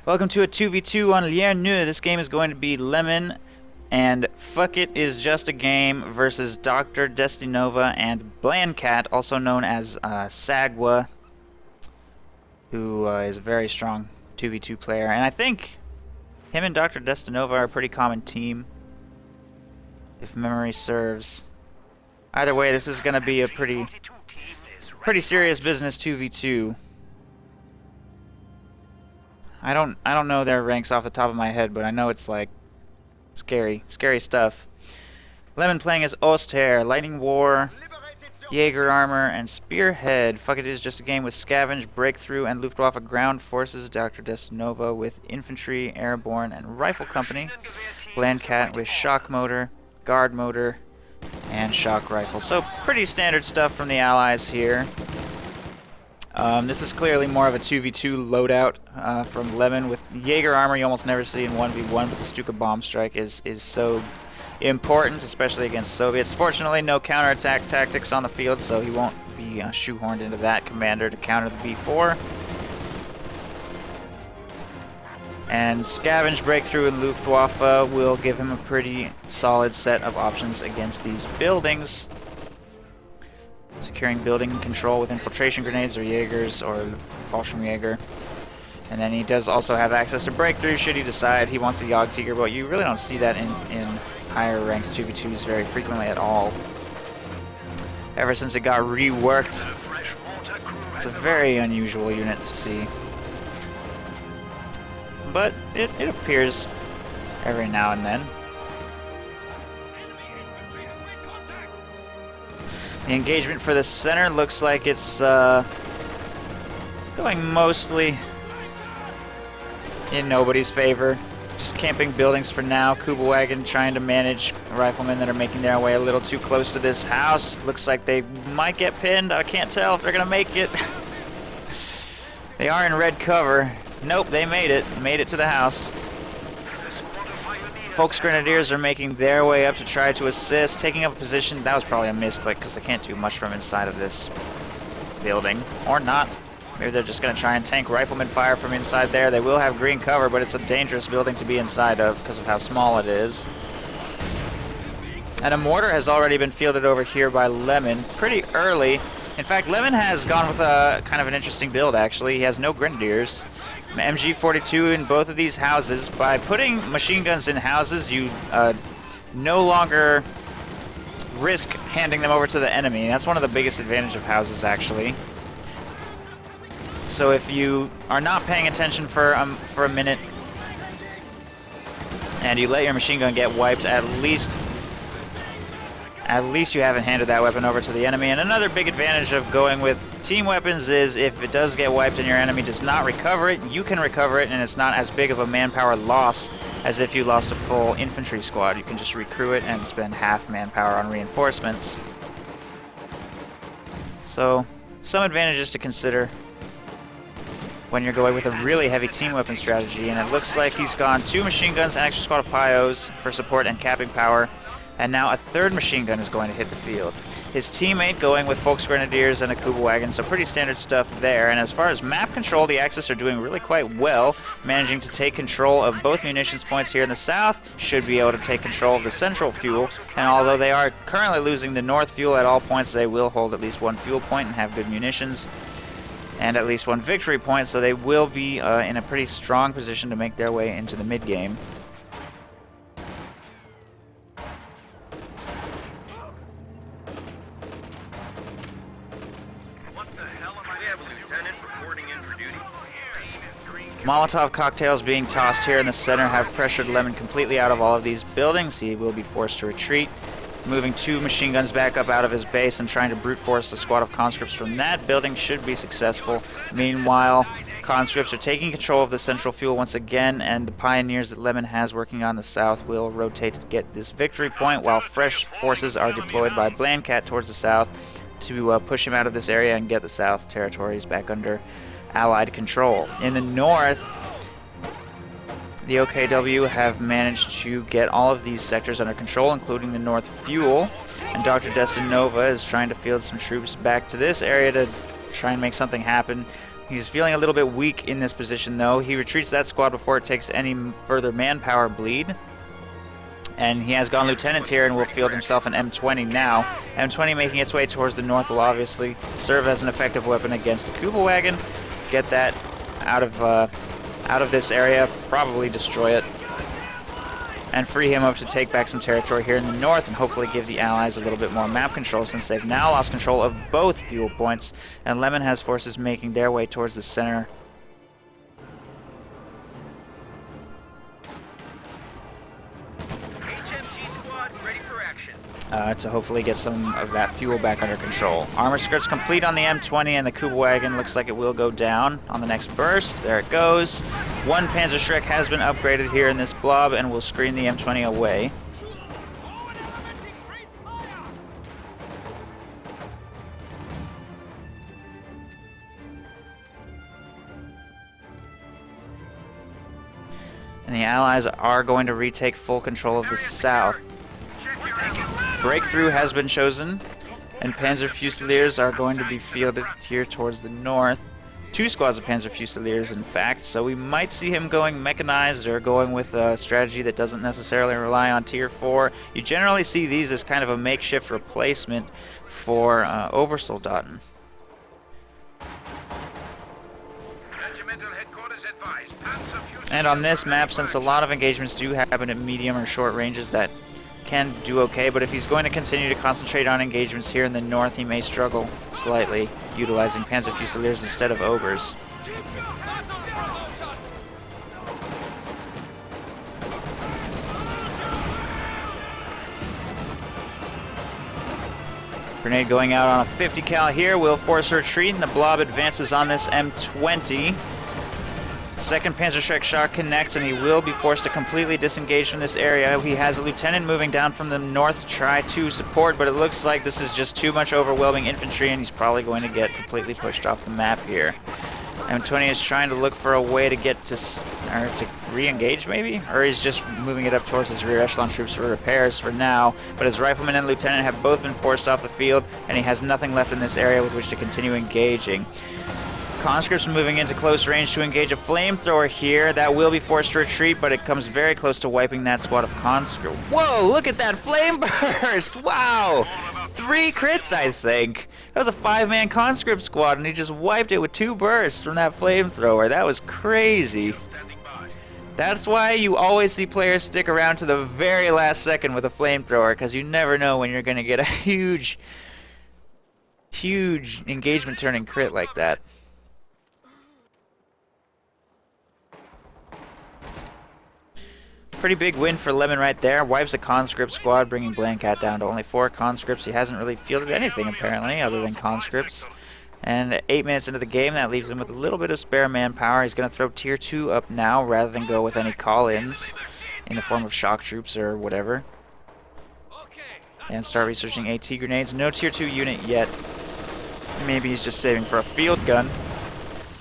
Welcome to a 2v2 on Lierneux. This game is going to be Lemon and Fuck It Is Just a Game versus Dr.destynova and Blancat, also known as Sagwa, who is a very strong 2v2 player. And I think him and Dr.destynova are a pretty common team, if memory serves. Either way, this is going to be a pretty serious business 2v2. I don't know their ranks off the top of my head, but I know it's like scary stuff. Lemon playing as Oster, Lightning War, Jaeger Armor, and Spearhead. Fuck It Is Just a Game with Scavenge, Breakthrough, and Luftwaffe Ground Forces. Dr.destynova with Infantry, Airborne, and Rifle Company. Blancat with Shock Motor, Guard Motor, and Shock Rifle. So pretty standard stuff from the Allies here. This is clearly more of a 2v2 loadout from Lemon. With Jaeger Armor, you almost never see in 1v1, but the Stuka Bomb Strike is so important, especially against Soviets. Fortunately, no counterattack tactics on the field, so he won't be shoehorned into that commander to counter the B4. And Scavenge, Breakthrough, and Luftwaffe will give him a pretty solid set of options against these buildings. Securing building control with infiltration grenades or Jaegers or Fallschirmjäger. And then he does also have access to Breakthrough should he decide he wants a Jagdtiger, but you really don't see that in higher ranked 2v2s very frequently at all. Ever since it got reworked, it's a very unusual unit to see. But it appears every now and then. The engagement for the center looks like it's going mostly in nobody's favor. Just camping buildings for now. Kuba Wagon trying to manage riflemen that are making their way a little too close to this house. Looks like they might get pinned. I can't tell if they're gonna make it. They are in red cover. Nope, they made it. Made it to the house. Volksgrenadiers are making their way up to try to assist, taking up a position. That was probably a misclick because they can't do much from inside of this building. Or not. Maybe they're just going to try and tank rifleman fire from inside there. They will have green cover, but it's a dangerous building to be inside of because of how small it is. And a mortar has already been fielded over here by Lemon pretty early. In fact, Lemon has gone with a kind of an interesting build, actually. He has no grenadiers. MG42 in both of these houses. By putting machine guns in houses, you no longer risk handing them over to the enemy. That's one of the biggest advantages of houses, actually. So if you are not paying attention for a minute and you let your machine gun get wiped, at least you haven't handed that weapon over to the enemy. And another big advantage of going with team weapons is if it does get wiped and your enemy does not recover it, you can recover it, and it's not as big of a manpower loss as if you lost a full infantry squad. You can just recrew it and spend half manpower on reinforcements. So, some advantages to consider when you're going with a really heavy team weapon strategy. And it looks like he's gone 2 machine guns, an extra squad of Pyos for support and capping power. And now a 3rd machine gun is going to hit the field. His teammate going with Volksgrenadiers and a Kuba Wagon, so pretty standard stuff there. And as far as map control, the Axis are doing really quite well, managing to take control of both munitions points here in the south, should be able to take control of the central fuel. And although they are currently losing the north fuel at all points, they will hold at least 1 fuel point and have good munitions. And at least 1 victory point, so they will be in a pretty strong position to make their way into the mid-game. Molotov cocktails being tossed here in the center have pressured Lemon completely out of all of these buildings. He will be forced to retreat, moving 2 machine guns back up out of his base and trying to brute force the squad of conscripts from that building should be successful. Meanwhile, conscripts are taking control of the central fuel once again, and the pioneers that Lemon has working on the south will rotate to get this victory point, while fresh forces are deployed by Blancat towards the south to push him out of this area and get the south territories back under Allied control. In the north, the OKW have managed to get all of these sectors under control, including the north fuel, and Dr.destynova is trying to field some troops back to this area to try and make something happen. He's feeling a little bit weak in this position, though. He retreats that squad before it takes any further manpower bleed. And he has gone Lieutenant here and will field himself an M20 now. M20 making its way towards the north will obviously serve as an effective weapon against the Kuba wagon. Get that out of this area, probably destroy it, and free him up to take back some territory here in the north and hopefully give the Allies a little bit more map control, since they've now lost control of both fuel points, and Lemon has forces making their way towards the center. To hopefully get some of that fuel back under control. Armor skirt's complete on the M20, and the Kuba wagon looks like it will go down on the next burst. There it goes. One Panzerschreck has been upgraded here in this blob and will screen the M20 away. And the Allies are going to retake full control of the south. Breakthrough has been chosen, and Panzer Fusiliers are going to be fielded here towards the north. 2 squads of Panzer Fusiliers, in fact, so we might see him going mechanized or going with a strategy that doesn't necessarily rely on Tier 4. You generally see these as kind of a makeshift replacement for Obersoldaten. And on this map, since a lot of engagements do happen at medium or short ranges, that can do okay, but if he's going to continue to concentrate on engagements here in the north, he may struggle slightly, utilizing Panzer Fusiliers instead of Ogres. Grenade going out on a 50 cal here will force a retreat, and the blob advances on this M20. Second Panzerschreck shot connects, and he will be forced to completely disengage from this area. He has a lieutenant moving down from the north to try to support, but it looks like this is just too much overwhelming infantry, and he's probably going to get completely pushed off the map here. M20 is trying to look for a way to get to re-engage, maybe? Or he's just moving it up towards his rear echelon troops for repairs for now. But his rifleman and lieutenant have both been forced off the field, and he has nothing left in this area with which to continue engaging. Conscripts moving into close range to engage a flamethrower here. That will be forced to retreat, but it comes very close to wiping that squad of conscripts. Whoa, look at that flame burst! Wow! 3 crits, I think. That was a 5-man conscript squad, and he just wiped it with 2 bursts from that flamethrower. That was crazy. That's why you always see players stick around to the very last second with a flamethrower, because you never know when you're going to get a huge engagement turning crit like that. Pretty big win for Lemon right there. Wipes a conscript squad, bringing Blancat down to only 4 conscripts. He hasn't really fielded anything, apparently, other than conscripts. And 8 minutes into the game, that leaves him with a little bit of spare manpower. He's going to throw Tier 2 up now, rather than go with any call-ins in the form of shock troops or whatever. And start researching AT grenades. No Tier 2 unit yet. Maybe he's just saving for a field gun,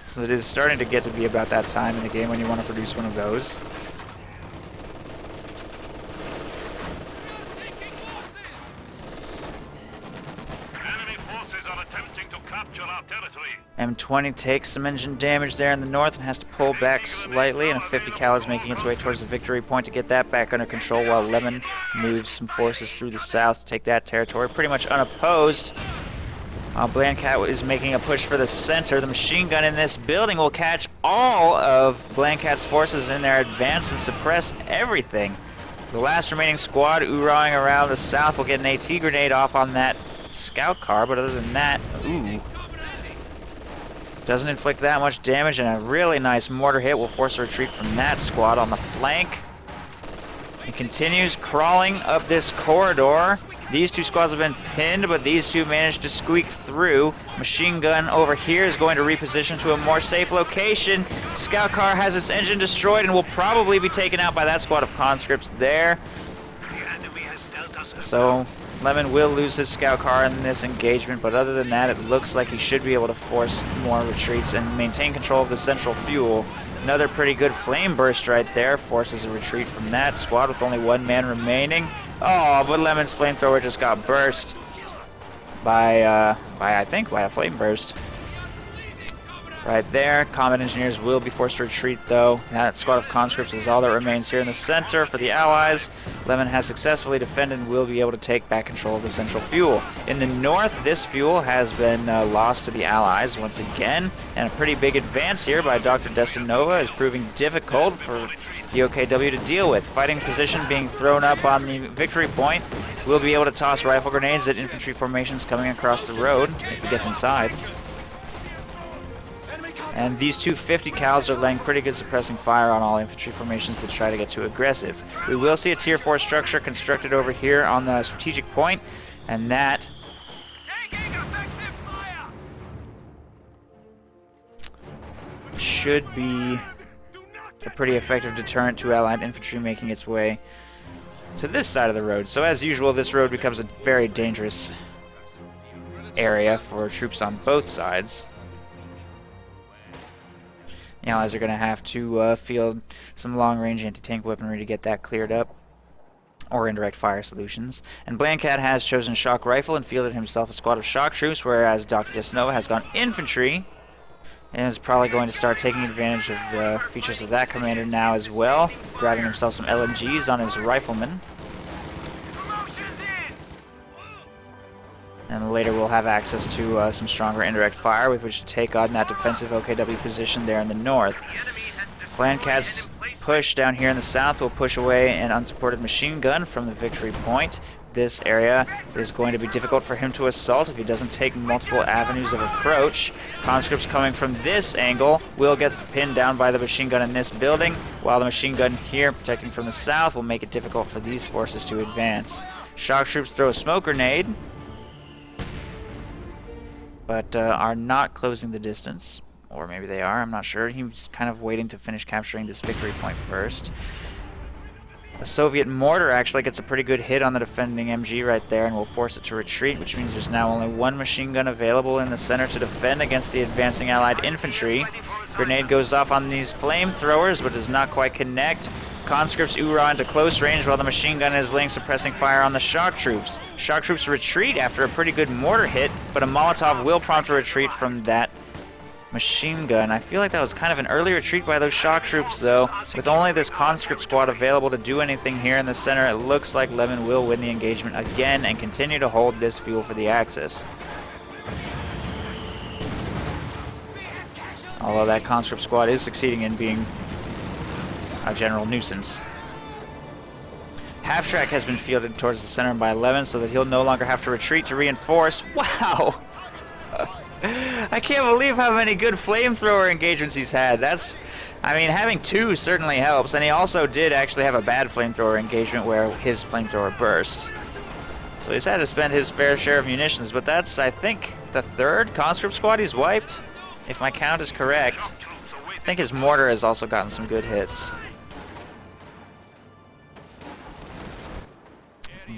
since it is starting to get to be about that time in the game when you want to produce one of those. M20 takes some engine damage there in the north and has to pull back slightly, and a 50 cal is making its way towards the victory point to get that back under control, while Lemon moves some forces through the south to take that territory pretty much unopposed. Blancat is making a push for the center. The machine gun in this building will catch all of Blancat's forces in their advance and suppress everything. The last remaining squad oorahing around the south will get an AT grenade off on that scout car, but other than that, ooh. Doesn't inflict that much damage, and a really nice mortar hit will force a retreat from that squad on the flank. He continues crawling up this corridor. These 2 squads have been pinned, but these 2 managed to squeak through. Machine gun over here is going to reposition to a more safe location. Scout car has its engine destroyed and will probably be taken out by that squad of conscripts there. So Lemon will lose his scout car in this engagement, but other than that, it looks like he should be able to force more retreats and maintain control of the central fuel. Another pretty good flame burst right there forces a retreat from that squad with only 1 man remaining. Oh, but Lemon's flamethrower just got burst by a flame burst. right there. Combat engineers will be forced to retreat, though. That squad of conscripts is all that remains here in the center for the Allies. Lemon has successfully defended and will be able to take back control of the central fuel. In the north, this fuel has been lost to the Allies once again, and a pretty big advance here by Dr.destynova is proving difficult for the OKW to deal with. Fighting position being thrown up on the victory point. We'll be able to toss rifle grenades at infantry formations coming across the road if he gets inside. And these 250 cals are laying pretty good suppressing fire on all infantry formations that try to get too aggressive. We will see a tier 4 structure constructed over here on the strategic point, and that should be a pretty effective deterrent to Allied infantry making its way to this side of the road. So as usual, this road becomes a very dangerous area for troops on both sides. The Allies are going to have to field some long-range anti-tank weaponry to get that cleared up, or indirect fire solutions. And Blancat has chosen shock rifle and fielded himself a squad of shock troops, whereas Dr.destynova has gone infantry and is probably going to start taking advantage of the features of that commander now as well, grabbing himself some LMGs on his riflemen. And later we'll have access to some stronger indirect fire with which to take on that defensive OKW position there in the north. Blancat's push down here in the south will push away an unsupported machine gun from the victory point. This area is going to be difficult for him to assault if he doesn't take multiple avenues of approach. Conscripts coming from this angle will get pinned down by the machine gun in this building, while the machine gun here protecting from the south will make it difficult for these forces to advance. Shock troops throw a smoke grenade, but are not closing the distance. Or maybe they are, I'm not sure. He's kind of waiting to finish capturing this victory point first. A Soviet mortar actually gets a pretty good hit on the defending MG right there and will force it to retreat, which means there's now only one machine gun available in the center to defend against the advancing Allied infantry. Grenade goes off on these flamethrowers, but does not quite connect. Conscripts oorah into close range while the machine gun is laying suppressing fire on the shock troops. Shock troops retreat after a pretty good mortar hit, but a Molotov will prompt a retreat from that machine gun. I feel like that was kind of an early retreat by those shock troops, though. With only this conscript squad available to do anything here in the center, it looks like Lemon will win the engagement again and continue to hold this fuel for the Axis. Although that conscript squad is succeeding in being a general nuisance. Half-track has been fielded towards the center by 11 so that he'll no longer have to retreat to reinforce. Wow! I can't believe how many good flamethrower engagements he's had. I mean, having two certainly helps, and he also did actually have a bad flamethrower engagement where his flamethrower burst. So he's had to spend his fair share of munitions, but that's, I think, the third conscript squad he's wiped, if my count is correct. I think his mortar has also gotten some good hits.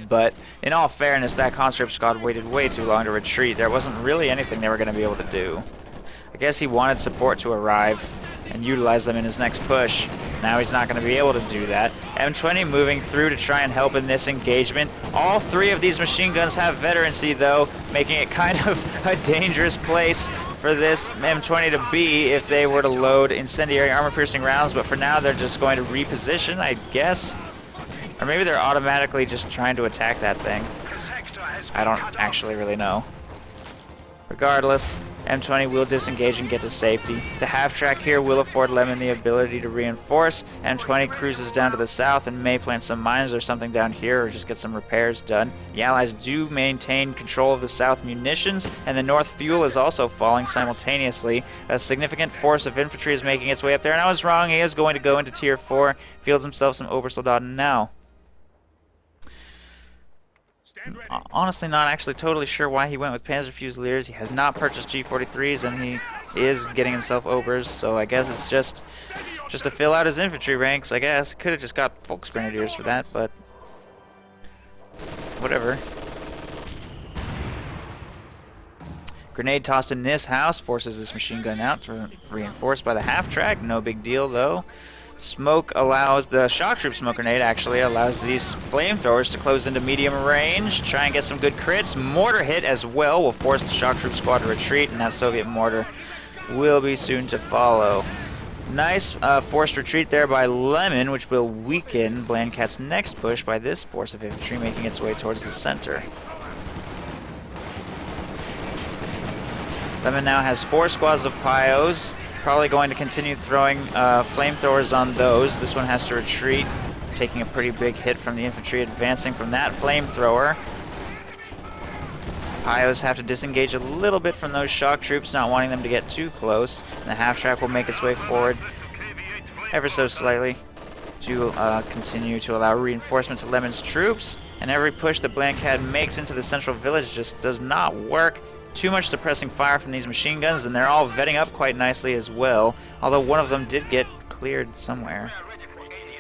But in all fairness, that conscript squad waited way too long to retreat. There wasn't really anything they were going to be able to do. I guess he wanted support to arrive and utilize them in his next push. Now he's not going to be able to do that. M20 moving through to try and help in this engagement. All three of these machine guns have veterancy, though, making it kind of a dangerous place for this M20 to be if they were to load incendiary armor-piercing rounds. But for now, they're just going to reposition, I guess. Or maybe they're automatically just trying to attack that thing. I don't actually really know. Regardless, M20 will disengage and get to safety. The half-track here will afford Lemon the ability to reinforce. M20 cruises down to the south and may plant some mines or something down here or just get some repairs done. The Allies do maintain control of the south munitions, and the north fuel is also falling simultaneously. A significant force of infantry is making its way up there, and I was wrong. He is going to go into tier 4, fields himself some Obersoldaten now. Honestly, not actually totally sure why he went with Panzer Fusiliers. He has not purchased G43s, and he is getting himself Obers, so I guess it's just to fill out his infantry ranks, I guess. Could have just got Volksgrenadiers for that, but whatever. Grenade tossed in this house forces this machine gun out, reinforced by the half-track. No big deal, though. Smoke allows, the shock troop smoke grenade actually allows these flamethrowers to close into medium range, try and get some good crits. Mortar hit as well will force the shock troop squad to retreat, and that Soviet mortar will be soon to follow. Nice forced retreat there by Lemon, which will weaken Blancat's next push by this force of infantry making its way towards the center. Lemon now has 4 squads of Pyos, probably going to continue throwing flamethrowers on those. This one has to retreat, taking a pretty big hit from the infantry advancing from that flamethrower. Pyos have to disengage a little bit from those shock troops, not wanting them to get too close. And the half-track will make its way forward ever so slightly to continue to allow reinforcements of Lemon's troops. And every push that Blancat makes into the central village just does not work. Too much suppressing fire from these machine guns, and they're all vetting up quite nicely as well. Although one of them did get cleared somewhere.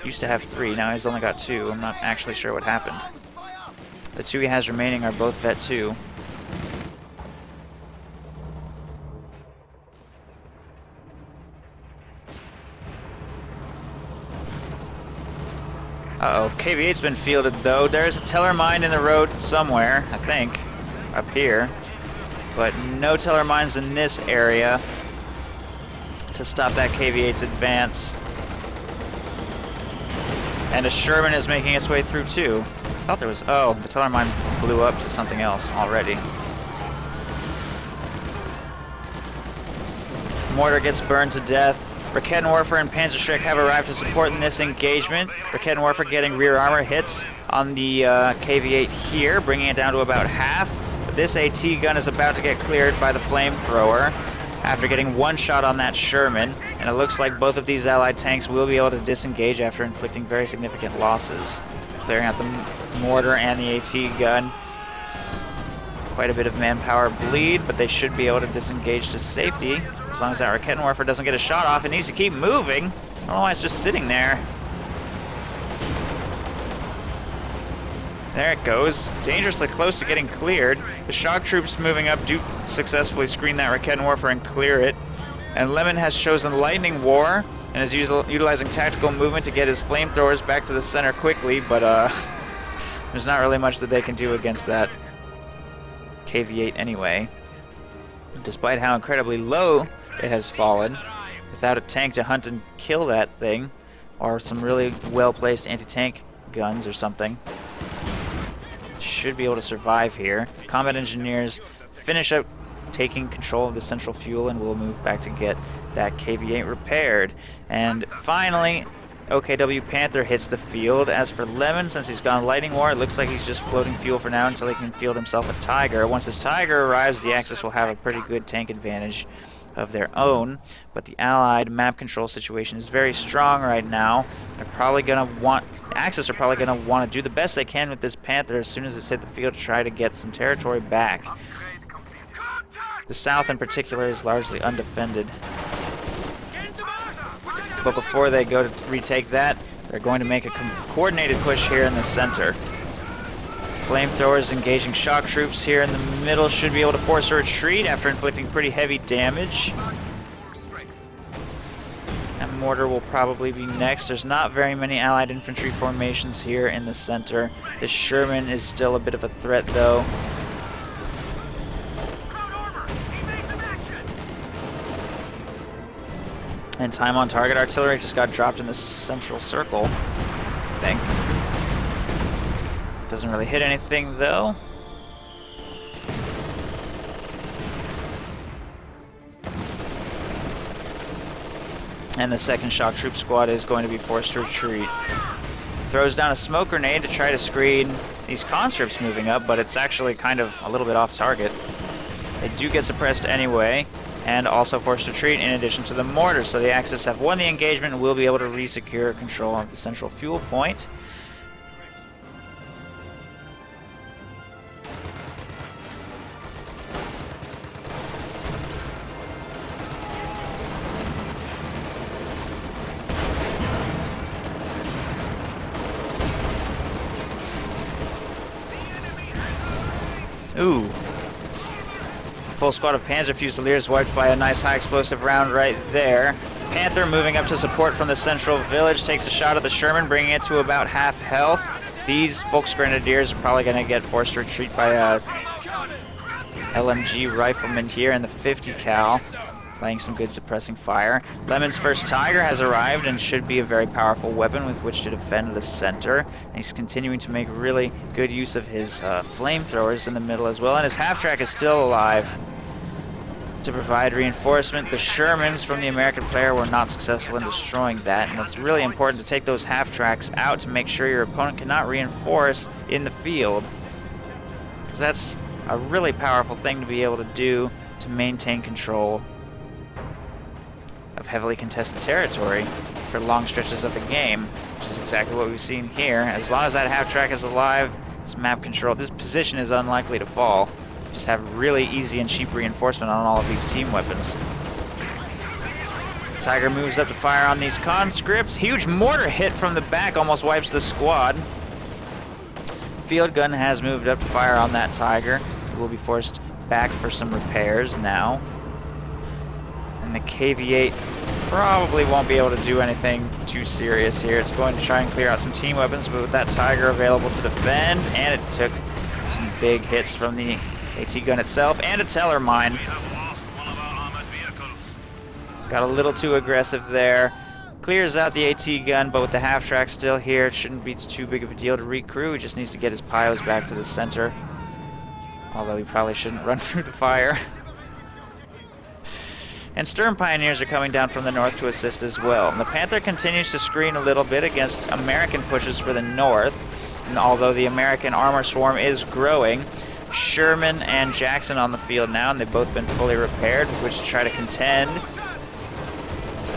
Used to have 3, now he's only got 2. I'm not actually sure what happened. The 2 he has remaining are both vet 2. Uh-oh, KV-8's been fielded though. There's a teller mine in the road somewhere, I think, up here. But no teller mines in this area to stop that KV-8's advance. And a Sherman is making its way through too. I thought there was, oh, the teller mine blew up to something else already. Mortar gets burned to death. Raketenwerfer and Panzerschreck have arrived to support in this engagement. Raketenwerfer getting rear armor hits on the KV-8 here, bringing it down to about half. But this AT gun is about to get cleared by the flamethrower after getting 1 shot on that Sherman. And it looks like both of these allied tanks will be able to disengage after inflicting very significant losses. Clearing out the mortar and the AT gun. Quite a bit of manpower bleed, but they should be able to disengage to safety. As long as that Raketenwerfer doesn't get a shot off, it needs to keep moving. I don't know why it's just sitting there. There it goes. Dangerously close to getting cleared. The shock troops moving up do successfully screen that Raketenwerfer and clear it. And Lemon has chosen Lightning War and is utilizing tactical movement to get his flamethrowers back to the center quickly, but there's not really much that they can do against that KV-8 anyway. Despite how incredibly low it has fallen, without a tank to hunt and kill that thing, or some really well-placed anti-tank guns or something, should be able to survive here. Combat engineers finish up taking control of the central fuel and will move back to get that KV-8 repaired. And finally, OKW Panther hits the field. As for Lemon, since he's gone Lightning War, it looks like he's just floating fuel for now until he can field himself a Tiger. Once his Tiger arrives, the Axis will have a pretty good tank advantage of their own, but the Allied map control situation is very strong right now. They're probably going to want, the Axis are probably going to want to do the best they can with this Panther as soon as it's hit the field to try to get some territory back. The south in particular is largely undefended. But before they go to retake that, they're going to make a coordinated push here in the center. Flamethrowers engaging shock troops here in the middle should be able to force a retreat after inflicting pretty heavy damage. That mortar will probably be next. There's not very many Allied infantry formations here in the center. The Sherman is still a bit of a threat though. And time on target artillery just got dropped in the central circle, I think. Doesn't really hit anything though. And the second shock troop squad is going to be forced to retreat. Throws down a smoke grenade to try to screen these conscripts moving up, but it's actually kind of a little bit off target. They do get suppressed anyway, and also forced to retreat in addition to the mortar. So the Axis have won the engagement and will be able to re-secure control of the central fuel point. Ooh. Full squad of Panzer Fusiliers wiped by a nice high explosive round right there. Panther moving up to support from the central village takes a shot at the Sherman, bringing it to about half health. These Volksgrenadiers are probably going to get forced to retreat by a LMG rifleman here in the 50 cal. laying some good suppressing fire. Lemon's first Tiger has arrived and should be a very powerful weapon with which to defend the center. And he's continuing to make really good use of his flamethrowers in the middle as well. And his half-track is still alive to provide reinforcement. The Shermans from the American player were not successful in destroying that. And it's really important to take those half-tracks out to make sure your opponent cannot reinforce in the field. Because that's a really powerful thing to be able to do to maintain control of heavily contested territory for long stretches of the game, which is exactly what we've seen here. As long as that half-track is alive, this map control, this position is unlikely to fall. Just have really easy and cheap reinforcement on all of these team weapons. Tiger moves up to fire on these conscripts. Huge mortar hit from the back almost wipes the squad. Field gun has moved up to fire on that Tiger. It will be forced back for some repairs now. And the KV-8 probably won't be able to do anything too serious here. It's going to try and clear out some team weapons, but with that Tiger available to defend, and it took some big hits from the AT gun itself, and a teller mine. Got a little too aggressive there. Clears out the AT gun, but with the half-track still here, it shouldn't be too big of a deal to recrew. He just needs to get his pios back to the center. Although he probably shouldn't run through the fire. And Sturm Pioneers are coming down from the north to assist as well. And the Panther continues to screen a little bit against American pushes for the north. And although the American armor swarm is growing, Sherman and Jackson on the field now, and they've both been fully repaired, with which to try to contend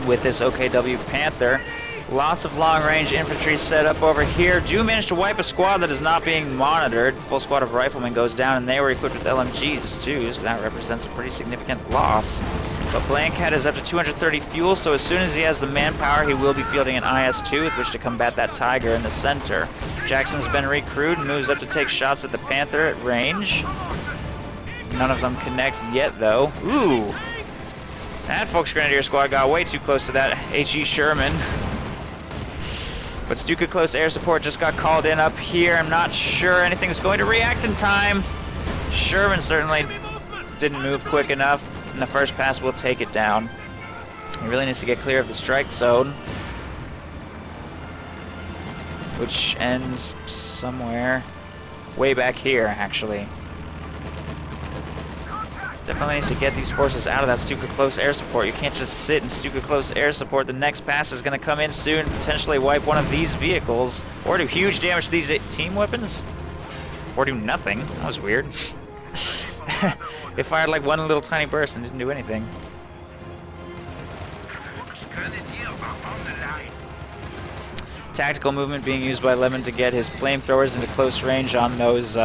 with this OKW Panther. Lots of long-range infantry set up over here. Do manage to wipe a squad that is not being monitored. Full squad of riflemen goes down, and they were equipped with LMGs too, so that represents a pretty significant loss. But Blancat is up to 230 fuel, so as soon as he has the manpower, he will be fielding an IS-2 with which to combat that Tiger in the center. Jackson's been recruited and moves up to take shots at the Panther at range. None of them connect yet, though. Ooh! That Volksgrenadier squad got way too close to that HE Sherman. But Stuka close air support just got called in up here. I'm not sure anything's going to react in time. Sherman certainly didn't move quick enough, and the first pass will take it down. He really needs to get clear of the strike zone, which ends somewhere way back here, actually. Definitely needs to get these forces out of that Stuka close air support. You can't just sit in Stuka close air support. The next pass is going to come in soon, potentially wipe one of these vehicles, or do huge damage to these team weapons, or do nothing. That was weird. It fired like one little tiny burst and didn't do anything. Tactical movement being used by Lemon to get his flamethrowers into close range on those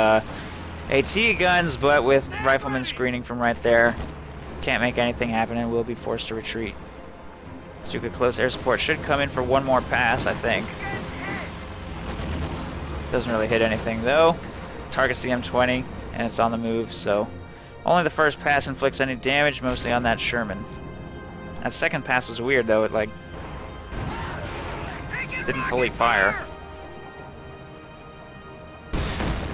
AT guns, but with riflemen screening from right there, can't make anything happen and will be forced to retreat. Stuka close air support should come in for one more pass, I think. Doesn't really hit anything though. Targets the M20 and it's on the move, so only the first pass inflicts any damage, mostly on that Sherman. That second pass was weird though, it like didn't fully fire.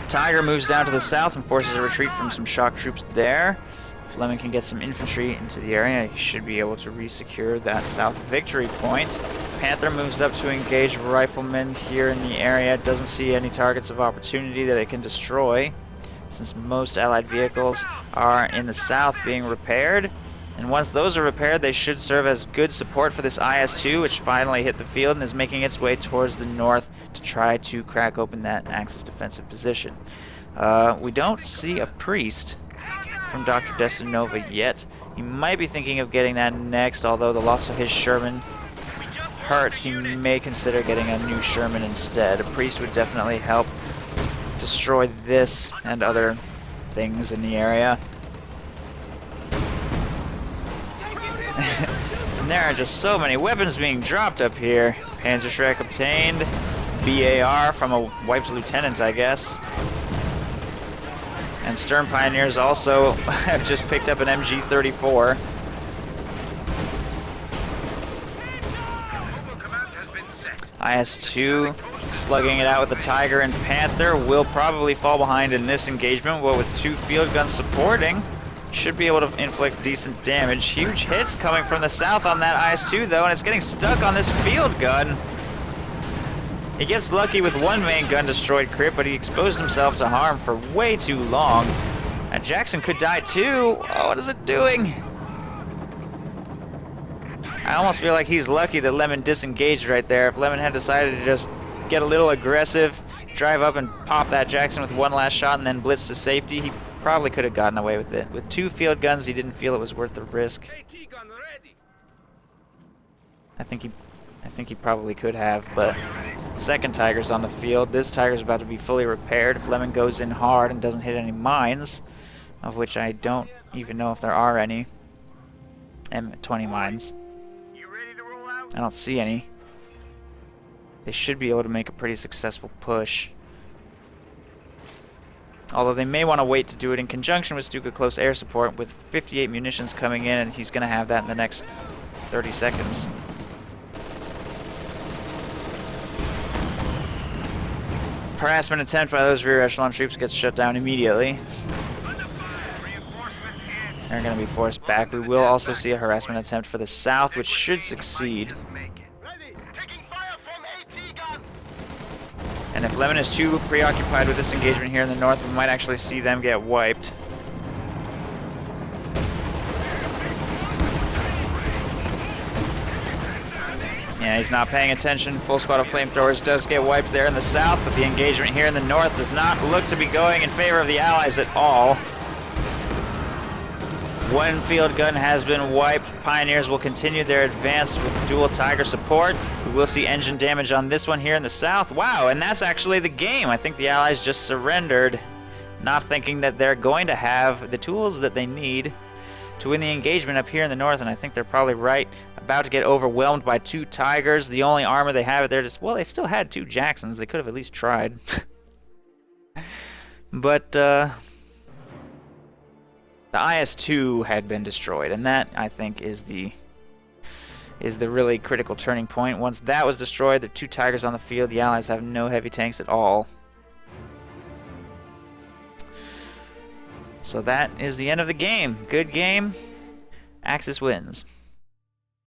Tiger moves down to the south and forces a retreat from some shock troops there. If Lemon can get some infantry into the area, he should be able to re-secure that south victory point. Panther moves up to engage riflemen here in the area. Doesn't see any targets of opportunity that it can destroy, since most allied vehicles are in the south being repaired. And once those are repaired, they should serve as good support for this IS-2, which finally hit the field and is making its way towards the north to try to crack open that Axis defensive position. We don't see a priest from Dr.destynova yet. He might be thinking of getting that next, although the loss of his Sherman hurts. He may consider getting a new Sherman instead. A priest would definitely help destroy this and other things in the area. And there are just so many weapons being dropped up here. Panzerschreck obtained. BAR from a wiped lieutenant, I guess. And Sturm Pioneers also have just picked up an MG-34. IS-2 slugging it out with the Tiger and Panther. Will probably fall behind in this engagement, but with two field guns supporting, should be able to inflict decent damage. Huge hits coming from the south on that IS-2 though, and it's getting stuck on this field gun. He gets lucky with one main gun destroyed crit, but he exposed himself to harm for way too long. And Jackson could die too. Oh, what is it doing? I almost feel like he's lucky that Lemon disengaged right there. If Lemon had decided to just get a little aggressive, drive up and pop that Jackson with one last shot and then blitz to safety, he probably could have gotten away with it. With 2 field guns, he didn't feel it was worth the risk. I think he probably could have, but second Tiger's on the field. This Tiger's about to be fully repaired. If Lemon goes in hard and doesn't hit any mines, of which I don't even know if there are any. M20 mines. I don't see any. They should be able to make a pretty successful push. Although they may want to wait to do it in conjunction with Stuka close air support. With 58 munitions coming in, and he's going to have that in the next 30 seconds. Harassment attempt by those rear echelon troops gets shut down immediately. They're going to be forced back. We will also see a harassment attempt for the south, which should succeed. And if Lemon is too preoccupied with this engagement here in the north, we might actually see them get wiped. Yeah, he's not paying attention. Full squad of flamethrowers does get wiped there in the south, but the engagement here in the north does not look to be going in favor of the Allies at all. One field gun has been wiped. Pioneers will continue their advance with dual Tiger support. We will see engine damage on this one here in the south. Wow, and that's actually the game. I think the Allies just surrendered, not thinking that they're going to have the tools that they need to win the engagement up here in the north, and I think they're probably right. About to get overwhelmed by 2 Tigers. The only armor they have there is, well, they still had 2 Jacksons. They could have at least tried. But, the IS-2 had been destroyed, and that, I think, is the really critical turning point. Once that was destroyed, the 2 Tigers on the field, the Allies have no heavy tanks at all. So that is the end of the game. Good game. Axis wins.